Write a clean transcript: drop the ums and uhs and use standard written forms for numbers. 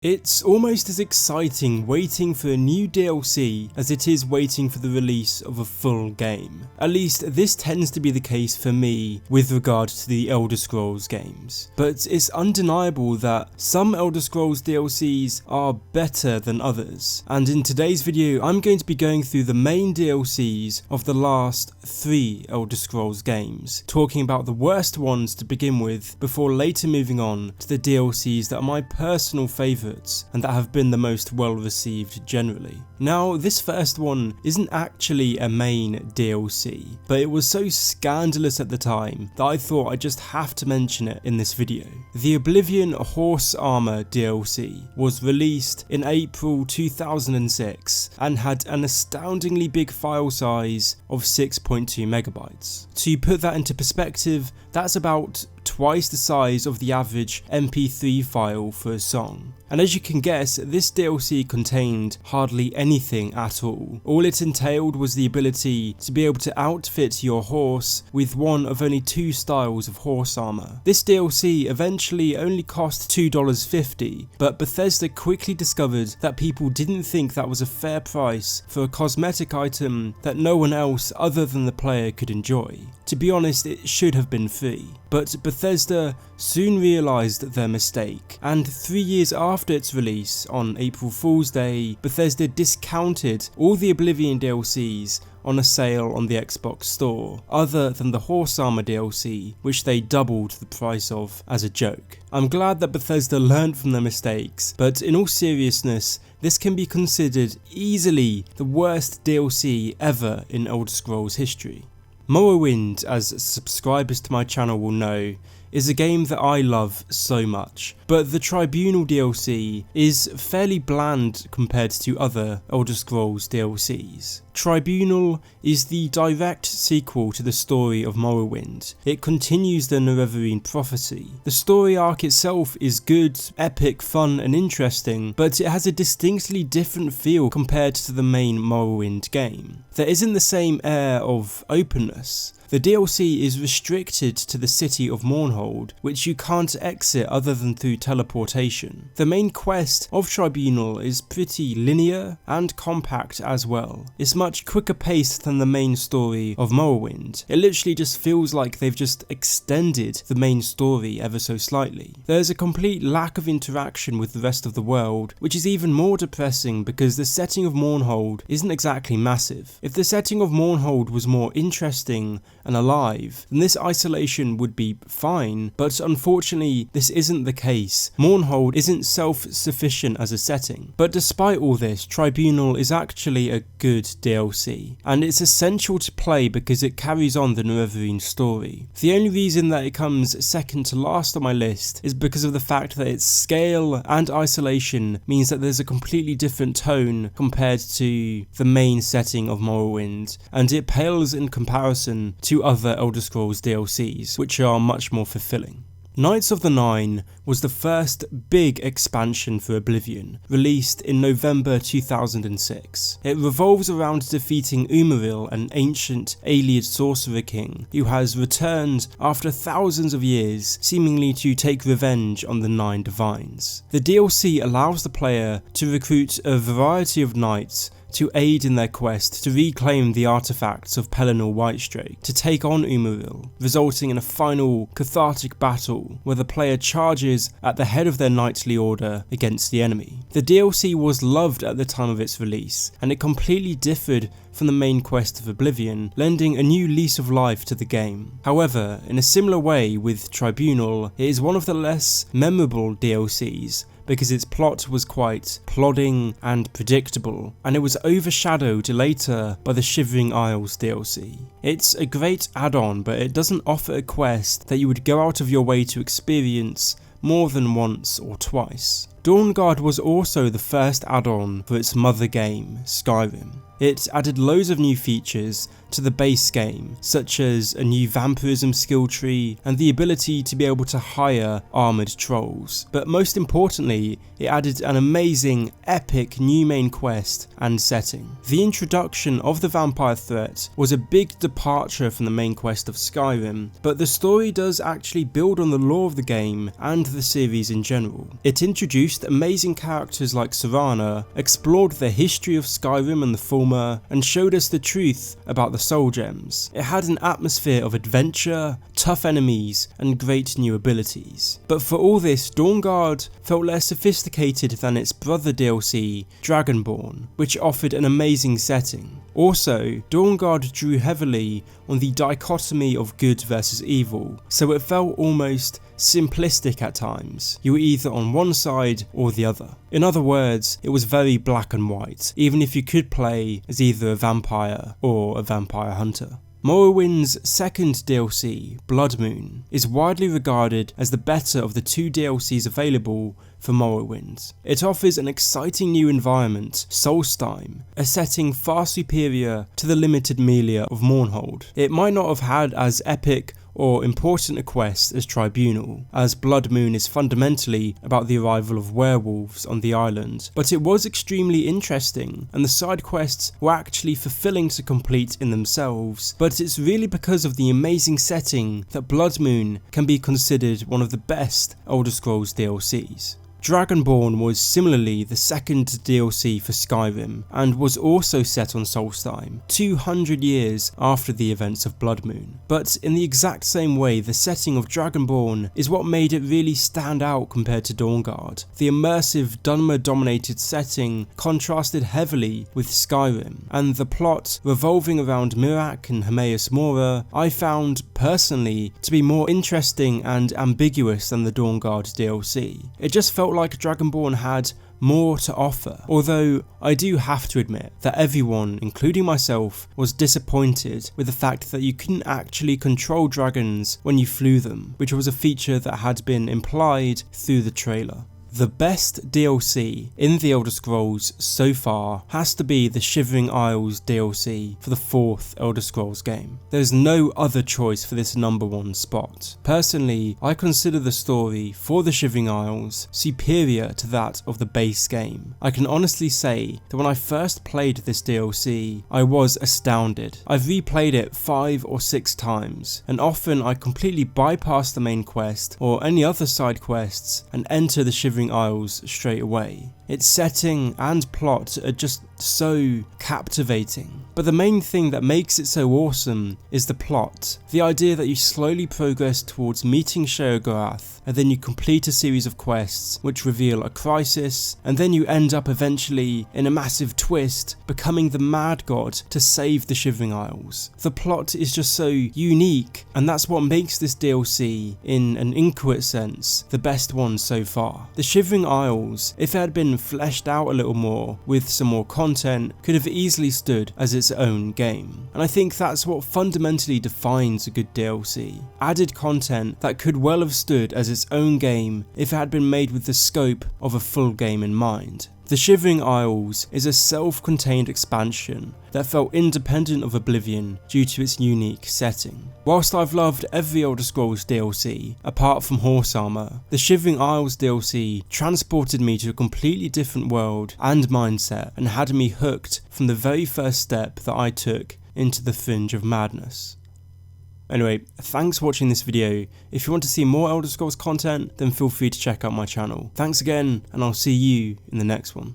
It's almost as exciting waiting for a new DLC as it is waiting for the release of a full game. At least this tends to be the case for me with regard to the Elder Scrolls games. But it's undeniable that some Elder Scrolls DLCs are better than others, and in today's video I'm going to be going through the main DLCs of the last 3 Elder Scrolls games, talking about the worst ones to begin with before later moving on to the DLCs that are my personal favourites and that have been the most well received generally. Now, this first one isn't actually a main DLC, but it was so scandalous at the time that I thought I'd just have to mention it in this video. The Oblivion Horse Armor DLC was released in April 2006 and had an astoundingly big file size of 6.2 megabytes. To put that into perspective, that's about twice the size of the average MP3 file for a song. And as you can guess, this DLC contained hardly anything at all. All it entailed was the ability to be able to outfit your horse with one of only 2 styles of horse armor. This DLC eventually only cost $2.50, but Bethesda quickly discovered that people didn't think that was a fair price for a cosmetic item that no one else other than the player could enjoy. To be honest, it should have been free. But Bethesda soon realised their mistake, and 3 years after its release, on April Fool's Day, Bethesda discounted all the Oblivion DLCs on a sale on the Xbox store, other than the Horse Armor DLC, which they doubled the price of as a joke. I'm glad that Bethesda learned from their mistakes, but in all seriousness, this can be considered easily the worst DLC ever in Elder Scrolls history. Morrowind, as subscribers to my channel will know, is a game that I love so much, but the Tribunal DLC is fairly bland compared to other Elder Scrolls DLCs. Tribunal is the direct sequel to the story of Morrowind. It continues the Nerevarine prophecy. The story arc itself is good, epic, fun and interesting, but it has a distinctly different feel compared to the main Morrowind game. There isn't the same air of openness. The DLC is restricted to the city of Mournhold, which you can't exit other than through teleportation. The main quest of Tribunal is pretty linear and compact as well. It's much quicker paced than the main story of Morrowind. It literally just feels like they've just extended the main story ever so slightly. There's a complete lack of interaction with the rest of the world, which is even more depressing because the setting of Mournhold isn't exactly massive. If the setting of Mournhold was more interesting and alive, then this isolation would be fine, but unfortunately this isn't the case. Mournhold isn't self-sufficient as a setting. But despite all this, Tribunal is actually a good DLC, and it's essential to play because it carries on the Nerevarine story. The only reason that it comes second to last on my list is because of the fact that its scale and isolation means that there's a completely different tone compared to the main setting of Morrowind, and it pales in comparison to other Elder Scrolls DLCs, which are much more fulfilling. Knights of the Nine was the first big expansion for Oblivion, released in November 2006. It revolves around defeating Umaril, an ancient Ayleid sorcerer king, who has returned after thousands of years, seemingly to take revenge on the 9 divines. The DLC allows the player to recruit a variety of knights to aid in their quest to reclaim the artifacts of Pelennor Whitestrake to take on Umaril, resulting in a final cathartic battle where the player charges at the head of their knightly order against the enemy. The DLC was loved at the time of its release, and it completely differed from the main quest of Oblivion, lending a new lease of life to the game. However, in a similar way with Tribunal, it is one of the less memorable DLCs, because its plot was quite plodding and predictable, and it was overshadowed later by the Shivering Isles DLC. It's a great add-on, but it doesn't offer a quest that you would go out of your way to experience more than once or twice. Dawnguard was also the first add-on for its mother game, Skyrim. It added loads of new features to the base game, such as a new vampirism skill tree and the ability to be able to hire armoured trolls. But most importantly, it added an amazing, epic new main quest and setting. The introduction of the vampire threat was a big departure from the main quest of Skyrim, but the story does actually build on the lore of the game and the series in general. It introduced introduced amazing characters like Serana, explored the history of Skyrim and the former, and showed us the truth about the soul gems. It had an atmosphere of adventure, tough enemies, and great new abilities. But for all this, Dawnguard felt less sophisticated than its brother DLC, Dragonborn, which offered an amazing setting. Also, Dawnguard drew heavily on the dichotomy of good versus evil, so it felt almost simplistic at times. You were either on one side or the other. In other words, it was very black and white, even if you could play as either a vampire or a vampire hunter. Morrowind's second DLC, Blood Moon, is widely regarded as the better of the two DLCs available for Morrowind. It offers an exciting new environment, Solstheim, a setting far superior to the limited milieu of Mournhold. It might not have had as epic or important a quest as Tribunal, as Blood Moon is fundamentally about the arrival of werewolves on the island, but it was extremely interesting, and the side quests were actually fulfilling to complete in themselves. But it's really because of the amazing setting that Blood Moon can be considered one of the best Elder Scrolls DLCs. Dragonborn was similarly the second DLC for Skyrim, and was also set on Solstheim, 200 years after the events of Blood Moon. But in the exact same way, the setting of Dragonborn is what made it really stand out compared to Dawnguard. The immersive Dunmer-dominated setting contrasted heavily with Skyrim, and the plot revolving around Miraak and Hermaeus Mora I found personally to be more interesting and ambiguous than the Dawnguard DLC. It just felt like Dragonborn had more to offer, although I do have to admit that everyone, including myself, was disappointed with the fact that you couldn't actually control dragons when you flew them, which was a feature that had been implied through the trailer. The best DLC in the Elder Scrolls so far has to be the Shivering Isles DLC for the 4th Elder Scrolls game. There's no other choice for this number one spot. Personally, I consider the story for the Shivering Isles superior to that of the base game. I can honestly say that when I first played this DLC, I was astounded. I've replayed it 5 or 6 times, and often I completely bypass the main quest or any other side quests and enter the Shivering Isles straight away. Its setting and plot are just so captivating. But the main thing that makes it so awesome is the plot. The idea that you slowly progress towards meeting Sheogorath, and then you complete a series of quests which reveal a crisis, and then you end up eventually in a massive twist, becoming the Mad God to save the Shivering Isles. The plot is just so unique, and that's what makes this DLC, in an inchoate sense, the best one so far. The Shivering Isles, if it had been fleshed out a little more with some more content, could have easily stood as its own game. And I think that's what fundamentally defines a good DLC. Added content that could well have stood as its own game if it had been made with the scope of a full game in mind. The Shivering Isles is a self-contained expansion that felt independent of Oblivion due to its unique setting. Whilst I've loved every Elder Scrolls DLC, apart from Horse Armor, the Shivering Isles DLC transported me to a completely different world and mindset, and had me hooked from the very first step that I took into the fringe of madness. Anyway, thanks for watching this video. If you want to see more Elder Scrolls content, then feel free to check out my channel. Thanks again, and I'll see you in the next one.